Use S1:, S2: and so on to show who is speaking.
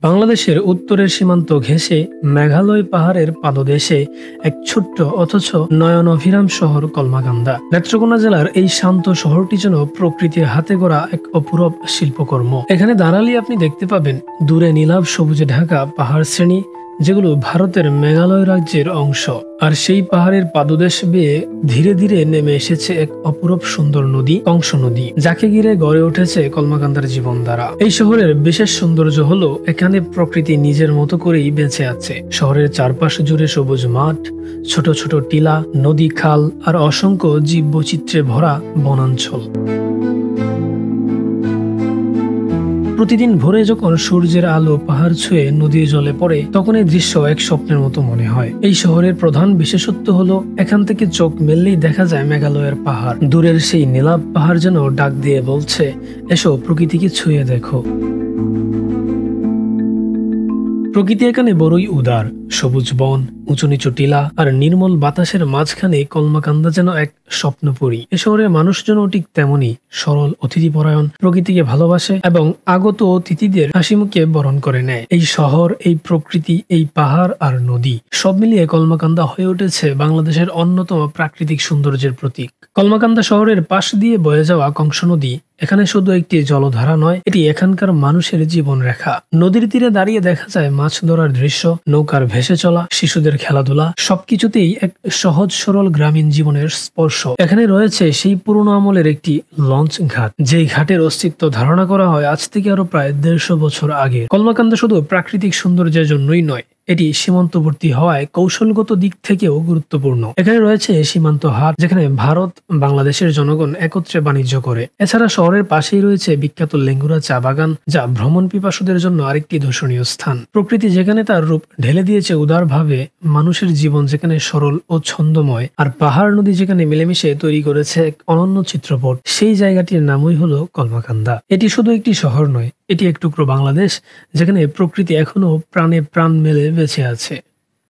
S1: বাংলাদেশের উত্তরের সীমান্ত ঘেঁষে মেঘালয় পাহাড়ের পাদদেশে এক ছোট্ট অথচ নয়নাভিরাম শহর কলমাকান্দা। নেত্রকোনা জেলার এই শান্ত শহরটি যেন প্রকৃতির হাতে গড়া এক অপূরব শিল্পকর্ম। এখানে দাঁড়ালে আপনি দেখতে পাবেন দূরে নীলাভ সবুজে ঢাকা পাহাড় শ্রেণী, যেগুলো ভারতের মেঘালয় রাজ্যের অংশ। আর সেই পাহাড়ের পাদদেশ বেয়ে ধীরে ধীরে নেমে এসেছে এক অপূরব সুন্দর নদী কংস নদী, যাকে ঘিরে গড়ে উঠেছে কলমাকান্দার জীবনধারা। এই শহরের বিশেষ সৌন্দর্য হলো এখানে প্রকৃতি নিজের মতো করেই বেঁচে আছে। শহরের চারপাশ জুড়ে সবুজ মাঠ, ছোট ছোট টিলা, নদী, খাল আর অসংখ্য জীব বৈচিত্র্যে ভরা বনাঞ্চল। প্রতিদিন ভোরে যখন সূর্যের আলো পাহাড় ছুঁয়ে নদীর জলে পড়ে, তখন এই দৃশ্য এক স্বপ্নের মতো মনে হয়। এই শহরের প্রধান বিশেষত্ব হলো এখান থেকে চোখ মেললেই দেখা যায় মেঘালয়ের পাহাড়। দূরের সেই নীলাভ পাহাড় যেন ডাক দিয়ে বলছে, এসো প্রকৃতিকে ছুঁয়ে দেখো। প্রকৃতি এখানে বড়ই উদার। সবুজ বন, উঁচু নিচু টিলা আর নির্মল বাতাসের মাঝখানে কলমাকান্দা যেন এক স্বপ্নপুরী। এ শহরের মানুষজন ঠিক তেমনই সরল, অতিথিপরায়ণ, প্রকৃতিকে ভালোবাসে এবং আগত অতিথিদের হাসি মুখে বরণ করে নেয়। এই শহর, এই প্রকৃতি, এই পাহাড় আর নদী সব মিলিয়ে কলমাকান্দা হয়ে উঠেছে বাংলাদেশের অন্যতম প্রাকৃতিক সৌন্দর্যের প্রতীক। কলমাকান্দা শহরের পাশ দিয়ে বয়ে যাওয়া কংস নদী এখানে শুধু একটি জলধারা নয়, এটি এখানকার মানুষের জীবন রেখা। নদীর তীরে দাঁড়িয়ে দেখা যায় মাছ ধরার দৃশ্য, নৌকার ভেসে চলা, শিশুদের খেলাধুলা, সবকিছুতেই এক সহজ সরল গ্রামীণ জীবনের স্পর্শ। এখানে রয়েছে সেই পুরনো আমলের একটি লঞ্চ ঘাট, যেই ঘাটের অস্তিত্ব ধারণা করা হয় আজ থেকে আরো প্রায় 150 বছর আগে। কলমাকান্দা শুধু প্রাকৃতিক সৌন্দর্যের জন্যই নয়, এটি সীমান্তবর্তী হওয়ায় কৌশলগত দিক থেকেও গুরুত্বপূর্ণ। এখানে রয়েছে সীমান্ত হাট, যেখানে ভারত বাংলাদেশের জনগণ একত্রে বাণিজ্য করে। এছাড়া শহরের পাশেই রয়েছে বিখ্যাত লেঙ্গুরা চা বাগান, যা ভ্রমণ পিপাসুদের জন্য আরেকটি দর্শনীয় স্থান। প্রকৃতি যেখানে তার রূপ ঢেলে দিয়েছে উদারভাবে, মানুষের জীবন যেখানে সরল ও ছন্দময়, আর পাহাড় নদী যেখানে মিলেমিশে তৈরি করেছে এক অনন্য চিত্রপট, সেই জায়গাটির নামই হলো কলমাকান্দা। এটি শুধু একটি শহর নয়, এটি এক টুকরো বাংলাদেশ, যেখানে প্রকৃতি এখনো প্রাণে প্রাণ মেলে বেঁচে আছে।